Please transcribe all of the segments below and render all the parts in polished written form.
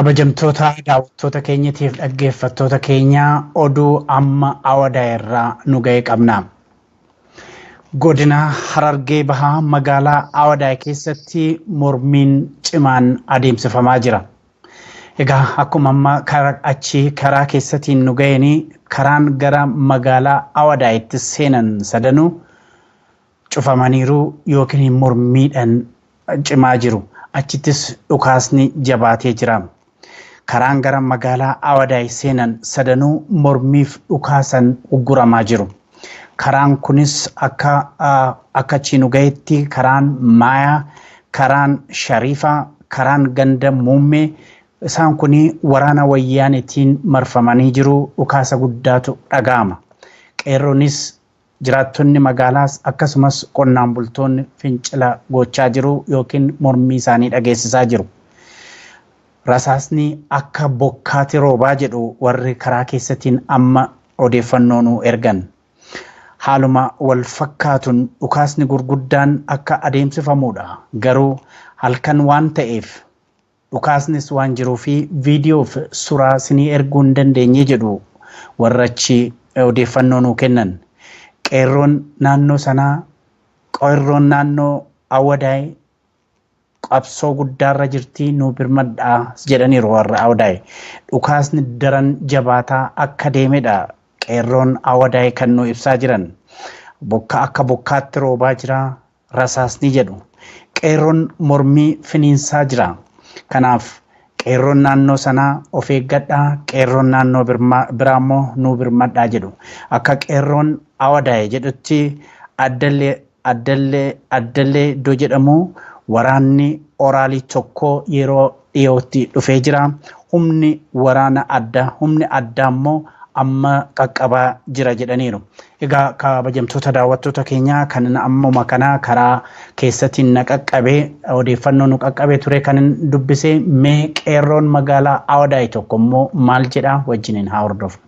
Kabajamtoota daawwattoota keenyatiif dhaggeeffattoota keenya oduu amma awadaa irraa nu ga'e qabna. Godina Harargee Bahaa magaalaa Awadaa keessatti mormiin cimaan adeemsifamaa jira. Egaa akkuma amma karaa keessatiin nu ga'een karaan gara magaalaa Awadaa itti seenan sadanuu cufamaniiru yookiin mormiidhaan cimaa jiru. Achittis dhukaasni jabaatee jira. Karaan gara magaalaa Awadaa seenan sadanuu mormiif dhukaasan ugguramaa jiru. Karaan kunis akka nu ga'etti karaan Maayaa, karaan Shariifaa, karaan Ganda Muummee isaan kuni waraana wayyaanitiin marfamanii jiru. Dhukaasa guddaatu dhaga'ama. Qeerroonis jiraattonni magaalaas akkasumas qonnaan bultoonni fincila gochaa jiru yookiin mormii isaanii dhageessisaa jiru. Rasaasni akka bokkaatti roobaa jedhu warri karaa keessatiin amma odeeffannoo nu ergan. Haaluma wal fakkaatuun dhukaasni gurguddaan akka adeemsifamuudha. Garuu halkan waan ta'eef dhukaasnis waan jiruu fi viidiyoo fi suuraa isinii erguu hin dandeenye jedhu warrachi odeeffannoo nu kennan. Qeerroon naannoo sanaa, qeerroon naannoo Awadaa qabsoo guddaarra jirti nu birmadhaa jedhaniiru warra Awadaa. Dhukaasni daran jabaataa akka deemedha qeerroon Awadaa kan nu ibsaa jiran. Akka bokkaatti roobaa jira rasaasni jedhu. Qeerroon mormii finiinsaa jira. Kanaaf qeerroon naannoo sanaa of eeggadhaa, qeerroon naannoo biraammoo nu birmadhaa jedhu. Akka qeerroon Awadaa jedhutti addallee iddoo jedhamu waraanni oraalii tokko yeroo dhiyootti dhufee jira. Humni addaa immoo amma qaqqabaa jira jedhaniiru. Egaa kabajamtoota daawwattoota keenyaa kan ammuma kana karaa keessatiin na qaqqabee odeeffannoo nu qaqqabee ture kan dubbisee mee qeerroon magaalaa Awadaa tokko immoo maal jedha wajjiniin haa hordofnu.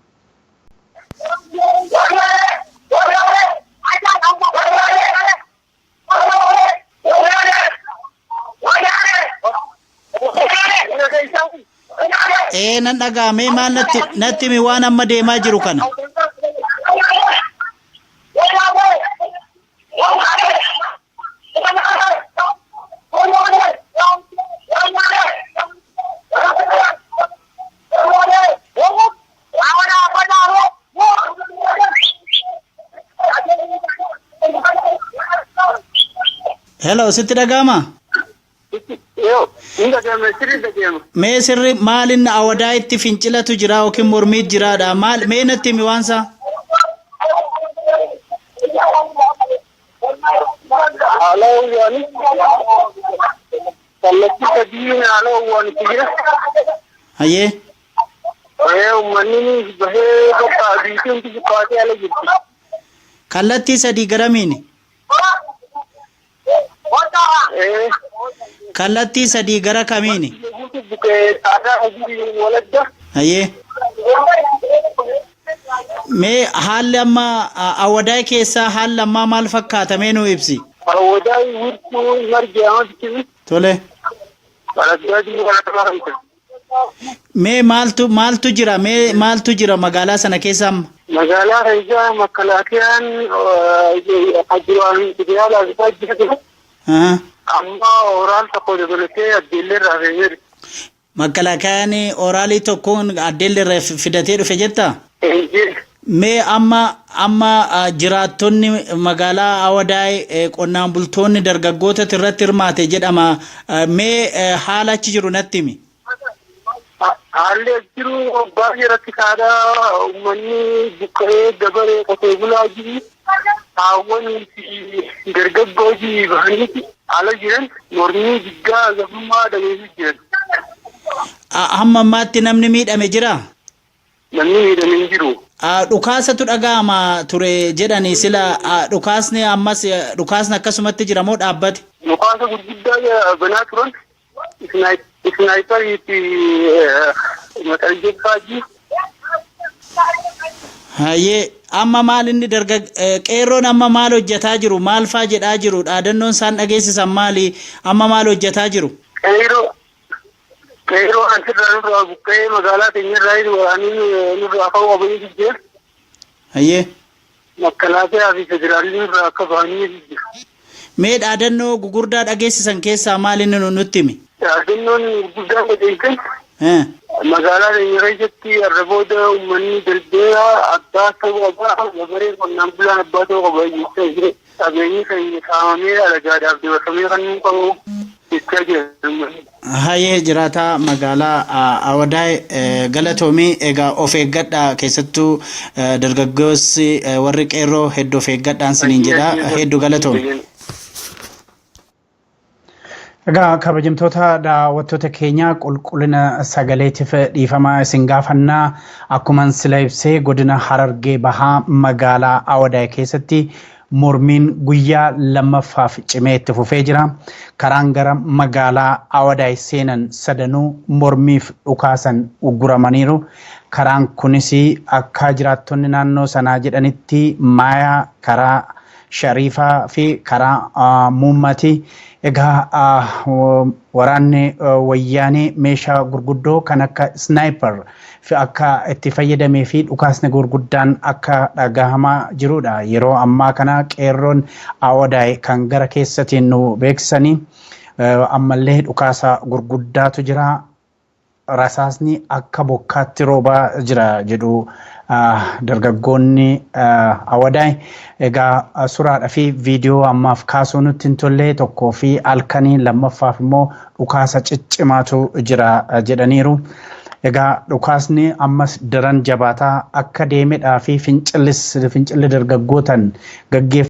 Nan dhagaame maal natti mi waan amma deemaa jiru kana. Hello, sitti dhagaama? Mee sirri maalin Awadaa itti fincilatu jira yookiin mormii jiraadha? Maal mee natti mi waansa? Hayyee. Kallattii sadii garamiini? Kallattii sadii gara kamiini? Hayyee. Mee haalli amma Awadaa keessaa haalli ammaa maal fakkaata mee nu ibsi? Awadaa wirtuu marjaa miti. Tole. Mee maaltu jira? Mee maaltu jira magaalaa sana keessa amma? Magaalaa Raijaa Makalaakiyaan ajiraan federaalaa bitaa jira. Amma oraal tokko dabalatee addeellee irraa fe'eera. Makalaakiyaan oraalii tokkoon addeellee irraa fidatee dhufe jettaa? Mee amma jiraattonni magaalaa Awadaa qonnaan bultoonni dargaggoota irratti hirmaate jedhama. Mee haala achi jiru natti himi? Haalli jiru baay'ee rakkisaadha. Uummanni buqqa'ee dabaree qotee bulaa jiru. Haawwanii fi dargaggooti bahanii haala jiran mormii guddaa gafummaa dhageessu jiran. Hamma ammaatti namni miidhame jira? Namni miidhame hin jiru. Dhukaasatu dhaga'ama ture jedhanii sila dhukaasni ammas dhukaasni akkasumatti jira moo dhaabbate? Dhukaasa gurguddaa banaa turan isnaayiparii fi maxarjeeffaaji. Hayyee amma maal inni qeerroon amma maal hojjetaa jiru? Maal faa jedhaa jiru? Dhaadannoon isaan dhageessisan maali? Amma maal hojjetaa jiru? Qeerroo asirraa nurraa buqqee magaalaa teenyarraa waraaniin nurraa ka'uu qabanii jijjiir. Hayyee. Makalaakaa fi federaalii nurraa akka ba'anii jijjiir. Mee dhaadannoo gugurdaa dhageessisan keessaa maal inni nutti himi? Dhaadannoon gurguddaa dhageessan magaalaa keenya keessatti har'a booda uummanni daldalaa abbaa ta'uu qaba, gabaree qonnaan bulaan abbaa ta'uu qaba jechaa jire. Qabeenyi keenya saamamee alagaadhaaf dabarfamee kan nu qabu jechaa jira. Hayyee jiraataa magaalaa Awadaay galatoomii egaa of eeggadhaa keessattuu dargaggoonni warri qeerroo hedduu of eeggadhaan siniin jedha hedduu galatoomii. Egaa kabajamtoota daawwattoota keenya qulqullina sagaleetiif dhiifama isin gaafannaa akkuma sila ibsee godina Harargee Bahaa magaalaa Awadaay keessatti mormiin guyyaa lammaffaaf cimee itti fufee jira. Karaan gara magaalaa Awadaay seenan sadanuu mormiif dhukaasan ugguramaniiru. Karaan kunis akka jiraattonni naannoo sanaa jedhanitti maayaa karaa Shariifaa fi karaa Muummati. Egaa waraanni wayyaanee meeshaa gurguddoo kan akka sniper fi akka itti fayyadamee fi dhukaasni gurguddaan akka dhagahamaa jirudha. Yeroo ammaa kana qeerroon Awadaay kan gara keessatiin nu beeksisanii ammallee dhukaasa gurguddaatu jira. Rasaasni akka bokkaatti roobaa jira jedhu dargaggoonni Awadaay. Egaa suuraadhaa fi viidiyoo ammaaf kaasuu nutti hin tolle tokkoo fi halkanii lammaffaaf immoo dhukaasa ciccimaatu jira jedhaniiru. Egaa dhukaasni ammas daran jabaataa akka deemedhaa fi fincilli dargaggootaan gaggeeffamu.